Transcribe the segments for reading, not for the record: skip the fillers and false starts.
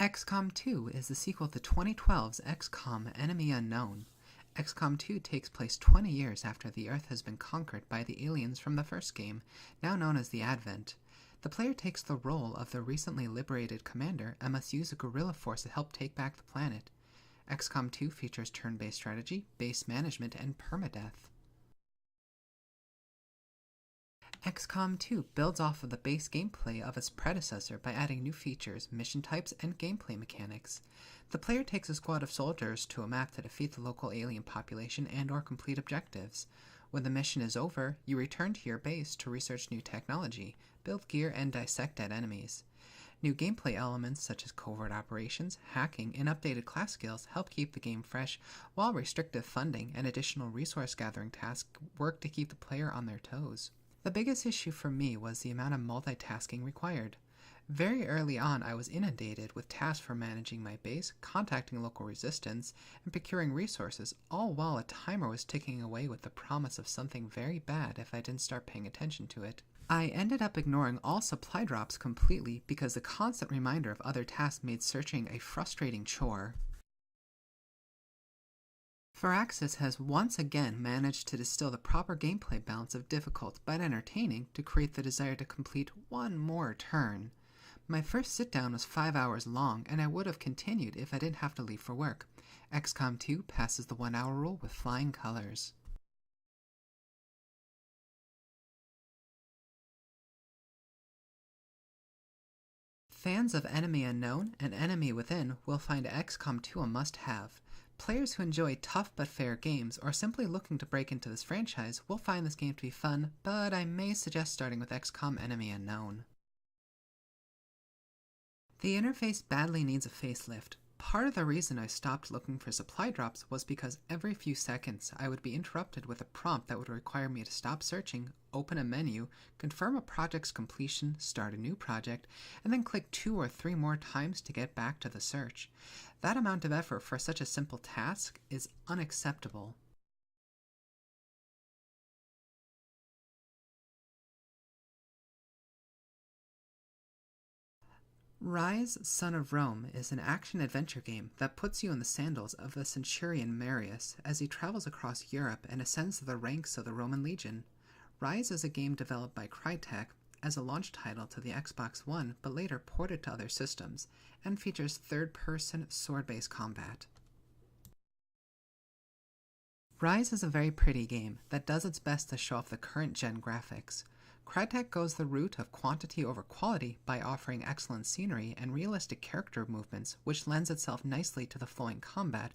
XCOM 2 is the sequel to 2012's XCOM Enemy Unknown. XCOM 2 takes place 20 years after the Earth has been conquered by the aliens from the first game, now known as the Advent. The player takes the role of the recently liberated commander and must use a guerrilla force to help take back the planet. XCOM 2 features turn-based strategy, base management, and permadeath. XCOM 2 builds off of the base gameplay of its predecessor by adding new features, mission types, and gameplay mechanics. The player takes a squad of soldiers to a map to defeat the local alien population and/or complete objectives. When the mission is over, you return to your base to research new technology, build gear, and dissect dead enemies. New gameplay elements such as covert operations, hacking, and updated class skills help keep the game fresh, while restrictive funding and additional resource gathering tasks work to keep the player on their toes. The biggest issue for me was the amount of multitasking required. Very early on, I was inundated with tasks for managing my base, contacting local resistance, and procuring resources, all while a timer was ticking away with the promise of something very bad if I didn't start paying attention to it. I ended up ignoring all supply drops completely because the constant reminder of other tasks made searching a frustrating chore. Firaxis has once again managed to distill the proper gameplay balance of difficult but entertaining to create the desire to complete one more turn. My first sit-down was 5 hours long, and I would have continued if I didn't have to leave for work. XCOM 2 passes the 1 hour rule with flying colors. Fans of Enemy Unknown and Enemy Within will find XCOM 2 a must-have. Players who enjoy tough but fair games or simply looking to break into this franchise will find this game to be fun, but I may suggest starting with XCOM Enemy Unknown. The interface badly needs a facelift. Part of the reason I stopped looking for supply drops was because every few seconds I would be interrupted with a prompt that would require me to stop searching, open a menu, confirm a project's completion, start a new project, and then click 2 or 3 more times to get back to the search. That amount of effort for such a simple task is unacceptable. Rise, Son of Rome is an action-adventure game that puts you in the sandals of the centurion Marius as he travels across Europe and ascends to the ranks of the Roman legion. Rise is a game developed by Crytek as a launch title to the Xbox One but later ported to other systems, and features third-person sword-based combat. Rise is a very pretty game that does its best to show off the current-gen graphics. Crytek goes the route of quantity over quality by offering excellent scenery and realistic character movements, which lends itself nicely to the flowing combat,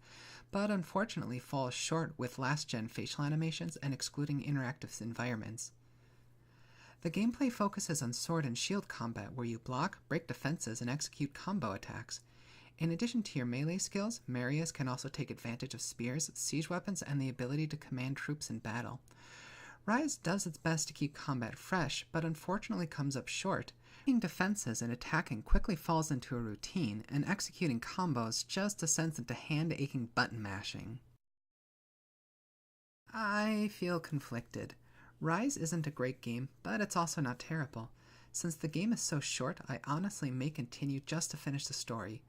but unfortunately falls short with last-gen facial animations and excluding interactive environments. The gameplay focuses on sword and shield combat where you block, break defenses, and execute combo attacks. In addition to your melee skills, Marius can also take advantage of spears, siege weapons, and the ability to command troops in battle. Rise does its best to keep combat fresh, but unfortunately comes up short. Breaking defenses and attacking quickly falls into a routine, and executing combos just descends into hand-aching button mashing. I feel conflicted. Rise isn't a great game, but it's also not terrible. Since the game is so short, I honestly may continue just to finish the story.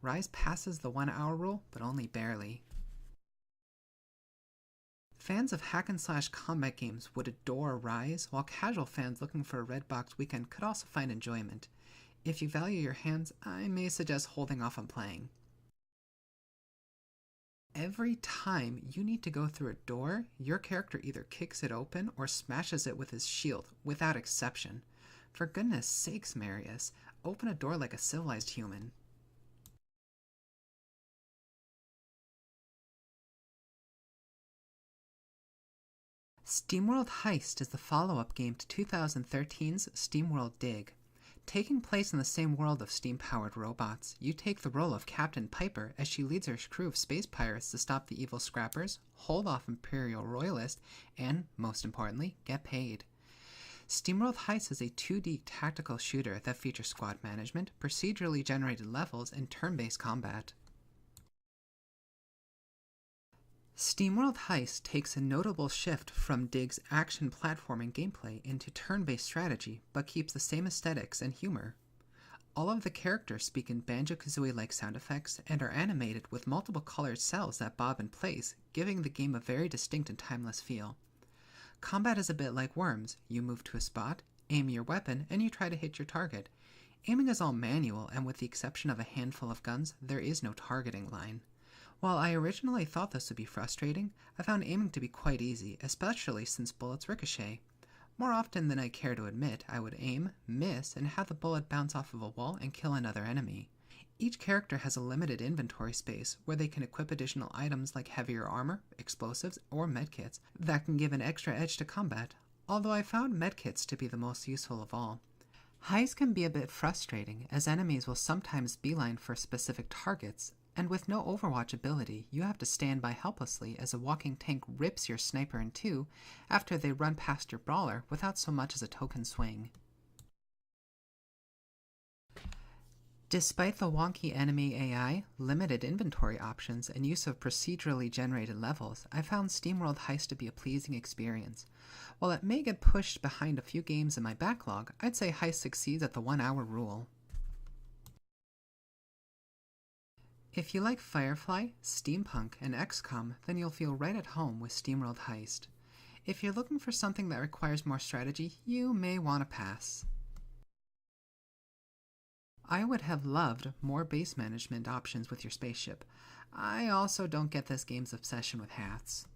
Rise passes the 1 hour rule, but only barely. Fans of hack-and-slash combat games would adore Rise, while casual fans looking for a red box weekend could also find enjoyment. If you value your hands, I may suggest holding off on playing. Every time you need to go through a door, your character either kicks it open or smashes it with his shield, without exception. For goodness sakes, Marius, open a door like a civilized human. SteamWorld Heist is the follow-up game to 2013's SteamWorld Dig. Taking place in the same world of steam-powered robots, you take the role of Captain Piper as she leads her crew of space pirates to stop the evil scrappers, hold off Imperial Royalists, and, most importantly, get paid. SteamWorld Heist is a 2D tactical shooter that features squad management, procedurally generated levels, and turn-based combat. SteamWorld Heist takes a notable shift from Dig's action platforming gameplay into turn-based strategy, but keeps the same aesthetics and humor. All of the characters speak in Banjo-Kazooie-like sound effects and are animated with multiple colored cells that bob in place, giving the game a very distinct and timeless feel. Combat is a bit like Worms. You move to a spot, aim your weapon, and you try to hit your target. Aiming is all manual, and with the exception of a handful of guns, there is no targeting line. While I originally thought this would be frustrating, I found aiming to be quite easy, especially since bullets ricochet. More often than I care to admit, I would aim, miss, and have the bullet bounce off of a wall and kill another enemy. Each character has a limited inventory space where they can equip additional items like heavier armor, explosives, or medkits that can give an extra edge to combat, although I found medkits to be the most useful of all. Highs can be a bit frustrating, as enemies will sometimes beeline for specific targets, and with no Overwatch ability, you have to stand by helplessly as a walking tank rips your sniper in two after they run past your brawler without so much as a token swing. Despite the wonky enemy AI, limited inventory options, and use of procedurally generated levels, I found SteamWorld Heist to be a pleasing experience. While it may get pushed behind a few games in my backlog, I'd say Heist succeeds at the 1 hour rule. If you like Firefly, Steampunk, and XCOM, then you'll feel right at home with SteamWorld Heist. If you're looking for something that requires more strategy, you may want to pass. I would have loved more base management options with your spaceship. I also don't get this game's obsession with hats.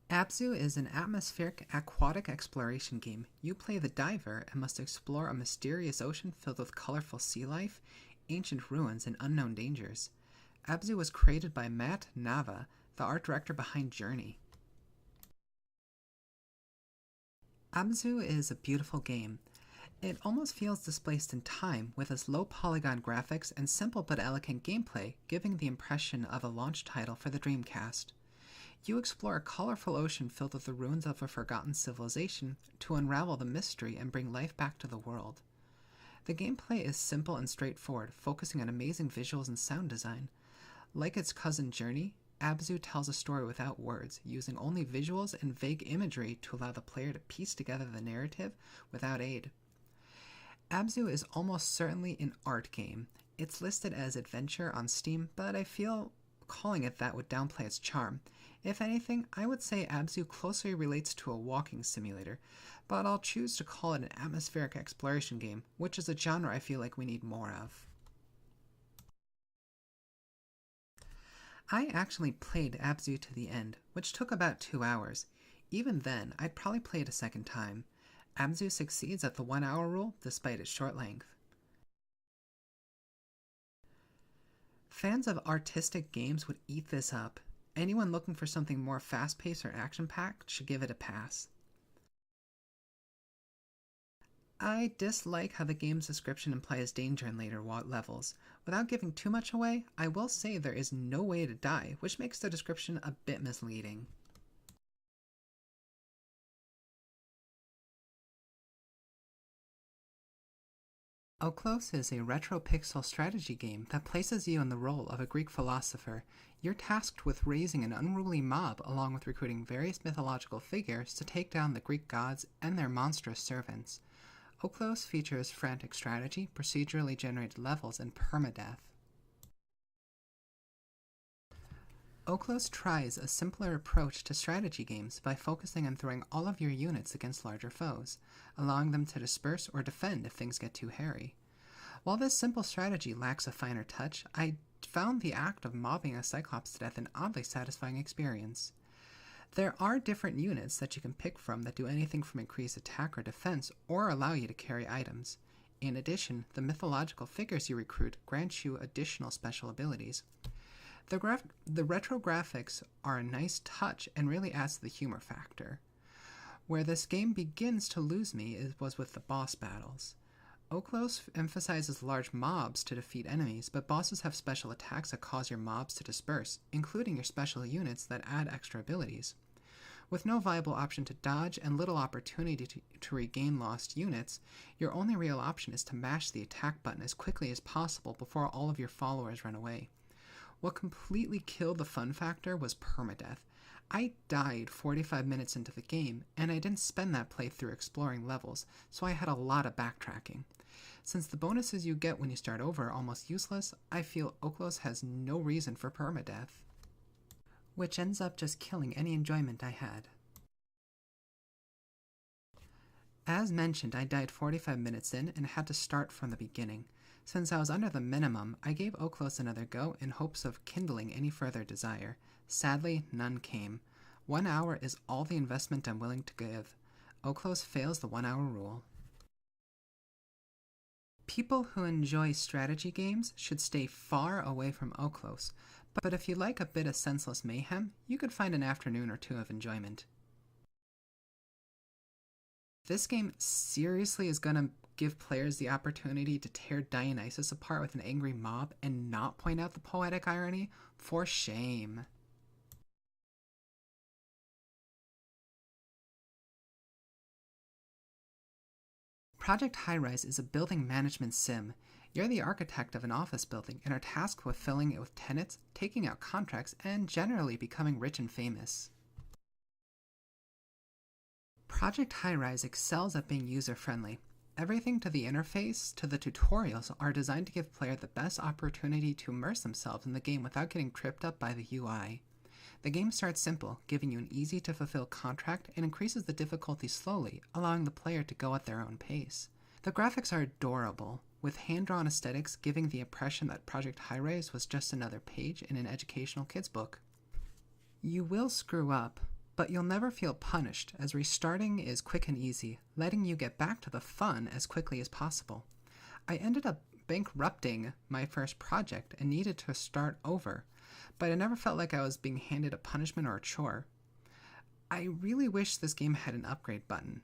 Abzu is an atmospheric aquatic exploration game. You play the diver and must explore a mysterious ocean filled with colorful sea life, ancient ruins, and unknown dangers. Abzu was created by Matt Nava, the art director behind Journey. Abzu is a beautiful game. It almost feels displaced in time with its low polygon graphics and simple but elegant gameplay, giving the impression of a launch title for the Dreamcast. You explore a colorful ocean filled with the ruins of a forgotten civilization to unravel the mystery and bring life back to the world. The gameplay is simple and straightforward, focusing on amazing visuals and sound design. Like its cousin Journey, Abzu tells a story without words, using only visuals and vague imagery to allow the player to piece together the narrative without aid. Abzu is almost certainly an art game. It's listed as adventure on Steam, but I feel calling it that would downplay its charm. If anything, I would say Abzu closely relates to a walking simulator, but I'll choose to call it an atmospheric exploration game, which is a genre I feel like we need more of. I actually played Abzu to the end, which took about 2 hours. Even then, I'd probably play it a second time. Abzu succeeds at the 1 hour rule despite its short length. Fans of artistic games would eat this up. Anyone looking for something more fast-paced or action-packed should give it a pass. I dislike how the game's description implies danger in later levels. Without giving too much away, I will say there is no way to die, which makes the description a bit misleading. Okhlos is a retro pixel strategy game that places you in the role of a Greek philosopher. You're tasked with raising an unruly mob along with recruiting various mythological figures to take down the Greek gods and their monstrous servants. Okhlos features frantic strategy, procedurally generated levels, and permadeath. Okhlos tries a simpler approach to strategy games by focusing on throwing all of your units against larger foes, allowing them to disperse or defend if things get too hairy. While this simple strategy lacks a finer touch, I found the act of mobbing a Cyclops to death an oddly satisfying experience. There are different units that you can pick from that do anything from increase attack or defense or allow you to carry items. In addition, the mythological figures you recruit grant you additional special abilities. The retro graphics are a nice touch and really adds to the humor factor. Where this game begins to lose me was with the boss battles. Okhlos emphasizes large mobs to defeat enemies, but bosses have special attacks that cause your mobs to disperse, including your special units that add extra abilities. With no viable option to dodge and little opportunity to regain lost units, your only real option is to mash the attack button as quickly as possible before all of your followers run away. What completely killed the fun factor was permadeath. I died 45 minutes into the game, and I didn't spend that playthrough exploring levels, so I had a lot of backtracking. Since the bonuses you get when you start over are almost useless, I feel Oklos has no reason for permadeath, which ends up just killing any enjoyment I had. As mentioned, I died 45 minutes in and had to start from the beginning. Since I was under the minimum, I gave Oklos another go in hopes of kindling any further desire. Sadly, none came. 1 hour is all the investment I'm willing to give. Oklos fails the 1 hour rule. People who enjoy strategy games should stay far away from Oklos, but if you like a bit of senseless mayhem, you could find an afternoon or two of enjoyment. This game seriously is gonna give players the opportunity to tear Dionysus apart with an angry mob and not point out the poetic irony? For shame. Project High-Rise is a building management sim. You're the architect of an office building and are tasked with filling it with tenants, taking out contracts, and generally becoming rich and famous. Project High-Rise excels at being user-friendly. Everything to the interface to the tutorials are designed to give players the best opportunity to immerse themselves in the game without getting tripped up by the UI. The game starts simple, giving you an easy-to-fulfill contract, and increases the difficulty slowly, allowing the player to go at their own pace. The graphics are adorable, with hand-drawn aesthetics giving the impression that Project High-Rise was just another page in an educational kids book. You will screw up, but you'll never feel punished, as restarting is quick and easy, letting you get back to the fun as quickly as possible. I ended up bankrupting my first project and needed to start over, but I never felt like I was being handed a punishment or a chore. I really wish this game had an upgrade button.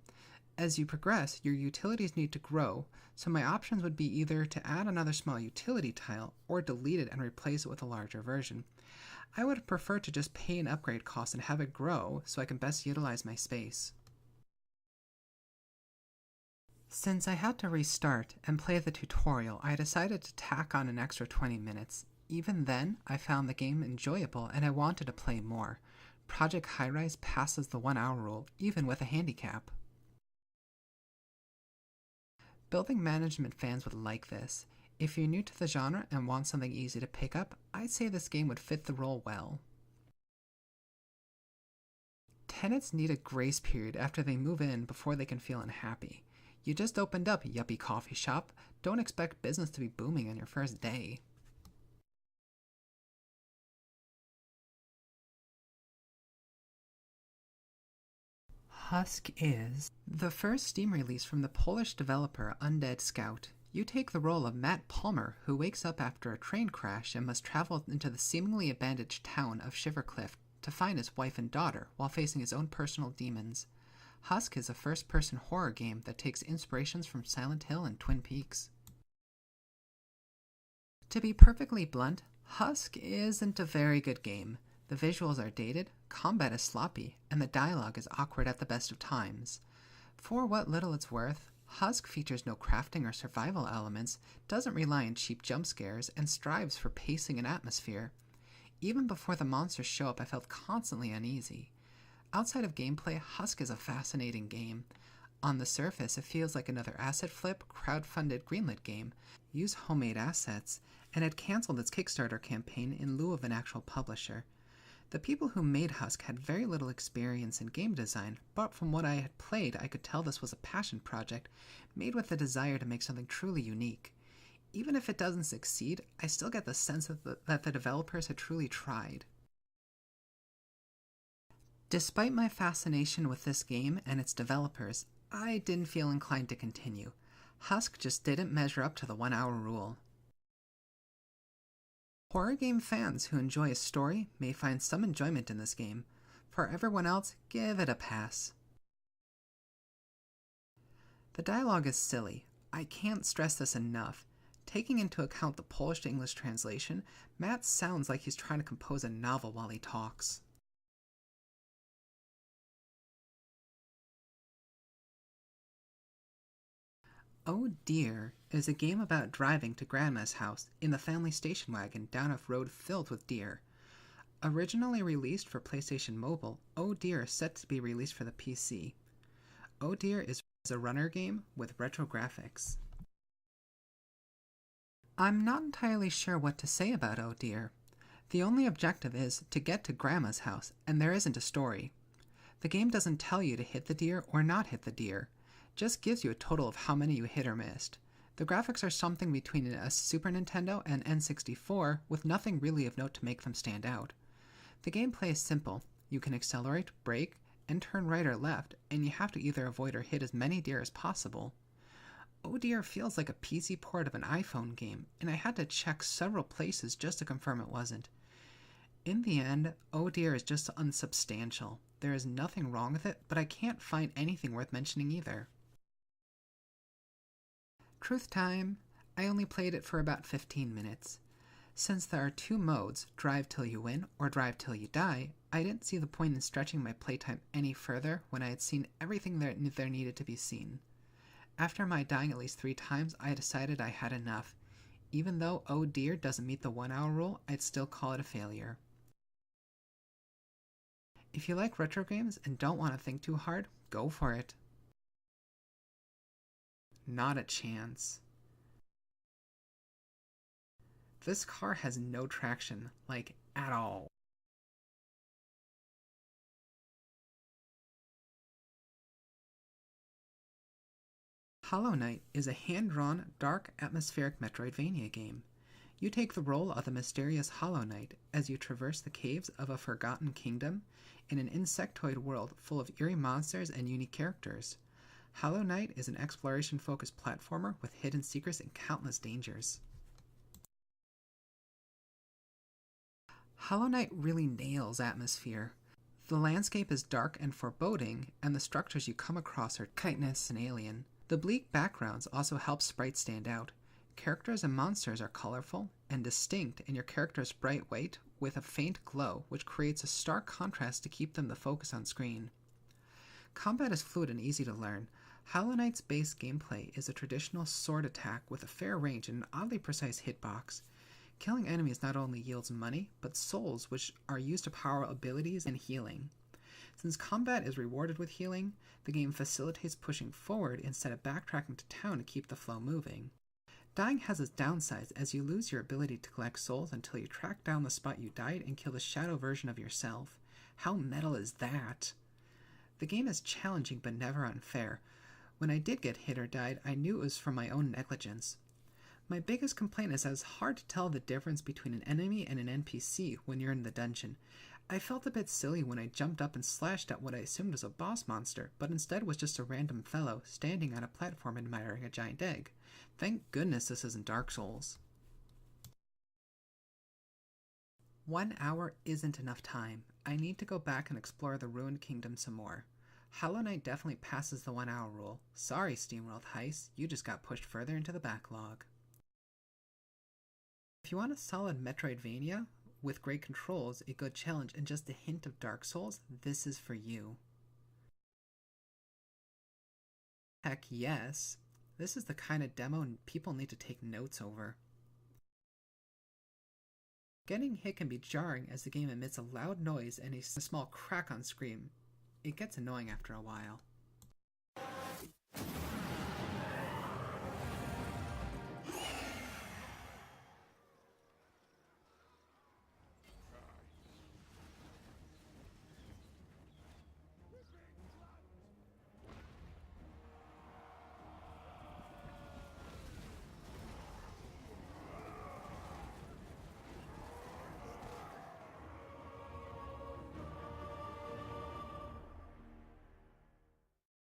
As you progress, your utilities need to grow, so my options would be either to add another small utility tile or delete it and replace it with a larger version. I would prefer to just pay an upgrade cost and have it grow so I can best utilize my space. Since I had to restart and play the tutorial, I decided to tack on an extra 20 minutes. Even then, I found the game enjoyable and I wanted to play more. Project High-Rise passes the 1 hour rule, even with a handicap. Building management fans would like this. If you're new to the genre and want something easy to pick up, I'd say this game would fit the role well. Tenants need a grace period after they move in before they can feel unhappy. You just opened up, yuppie coffee shop. Don't expect business to be booming on your first day. Husk is the first Steam release from the Polish developer Undead Scout. You take the role of Matt Palmer, who wakes up after a train crash and must travel into the seemingly abandoned town of Shivercliff to find his wife and daughter while facing his own personal demons. Husk is a first-person horror game that takes inspirations from Silent Hill and Twin Peaks. To be perfectly blunt, Husk isn't a very good game. The visuals are dated, combat is sloppy, and the dialogue is awkward at the best of times. For what little it's worth, Husk features no crafting or survival elements, doesn't rely on cheap jump scares, and strives for pacing and atmosphere. Even before the monsters show up, I felt constantly uneasy. Outside of gameplay, Husk is a fascinating game. On the surface, it feels like another asset flip, crowd-funded greenlit game, used homemade assets, and had cancelled its Kickstarter campaign in lieu of an actual publisher. The people who made Husk had very little experience in game design, but from what I had played, I could tell this was a passion project, made with the desire to make something truly unique. Even if it doesn't succeed, I still get the sense that the developers had truly tried. Despite my fascination with this game and its developers, I didn't feel inclined to continue. Husk just didn't measure up to the 1 hour rule. Horror game fans who enjoy a story may find some enjoyment in this game. For everyone else, give it a pass. The dialogue is silly. I can't stress this enough. Taking into account the Polish to English translation, Matt sounds like he's trying to compose a novel while he talks. Oh Dear is a game about driving to Grandma's house in the family station wagon down a road filled with deer. Originally released for PlayStation Mobile, Oh Dear is set to be released for the PC. Oh Dear is a runner game with retro graphics. I'm not entirely sure what to say about Oh Dear. The only objective is to get to Grandma's house, and there isn't a story. The game doesn't tell you to hit the deer or not hit the deer, just gives you a total of how many you hit or missed. The graphics are something between a Super Nintendo and N64, with nothing really of note to make them stand out. The gameplay is simple. You can accelerate, brake, and turn right or left, and you have to either avoid or hit as many deer as possible. Oh Dear feels like a PC port of an iPhone game, and I had to check several places just to confirm it wasn't. In the end, Oh Dear is just unsubstantial. There is nothing wrong with it, but I can't find anything worth mentioning either. Truth time, I only played it for about 15 minutes. Since there are two modes, drive till you win or drive till you die, I didn't see the point in stretching my playtime any further when I had seen everything there needed to be seen. After my dying at least 3 times, I decided I had enough. Even though Oh Dear doesn't meet the 1 hour rule, I'd still call it a failure. If you like retro games and don't want to think too hard, go for it. Not a chance. This car has no traction, like, at all. Hollow Knight is a hand-drawn, dark, atmospheric Metroidvania game. You take the role of the mysterious Hollow Knight as you traverse the caves of a forgotten kingdom in an insectoid world full of eerie monsters and unique characters. Hollow Knight is an exploration-focused platformer with hidden secrets and countless dangers. Hollow Knight really nails atmosphere. The landscape is dark and foreboding, and the structures you come across are chitinous and alien. The bleak backgrounds also help sprites stand out. Characters and monsters are colorful and distinct, and your character's bright white with a faint glow, which creates a stark contrast to keep them the focus on screen. Combat is fluid and easy to learn. Hollow Knight's base gameplay is a traditional sword attack with a fair range and an oddly precise hitbox. Killing enemies not only yields money, but souls, which are used to power abilities and healing. Since combat is rewarded with healing, the game facilitates pushing forward instead of backtracking to town to keep the flow moving. Dying has its downsides as you lose your ability to collect souls until you track down the spot you died and kill the shadow version of yourself. How metal is that? The game is challenging but never unfair. When I did get hit or died, I knew it was from my own negligence. My biggest complaint is that it's hard to tell the difference between an enemy and an NPC when you're in the dungeon. I felt a bit silly when I jumped up and slashed at what I assumed was a boss monster, but instead was just a random fellow standing on a platform admiring a giant egg. Thank goodness this isn't Dark Souls. 1 hour isn't enough time. I need to go back and explore the Ruined Kingdom some more. Hollow Knight definitely passes the 1 hour rule. Sorry, SteamWorld Heist, you just got pushed further into the backlog. If you want a solid Metroidvania, with great controls, a good challenge, and just a hint of Dark Souls, this is for you. Heck yes. This is the kind of demo people need to take notes over. Getting hit can be jarring as the game emits a loud noise and a small crack on screen. It gets annoying after a while.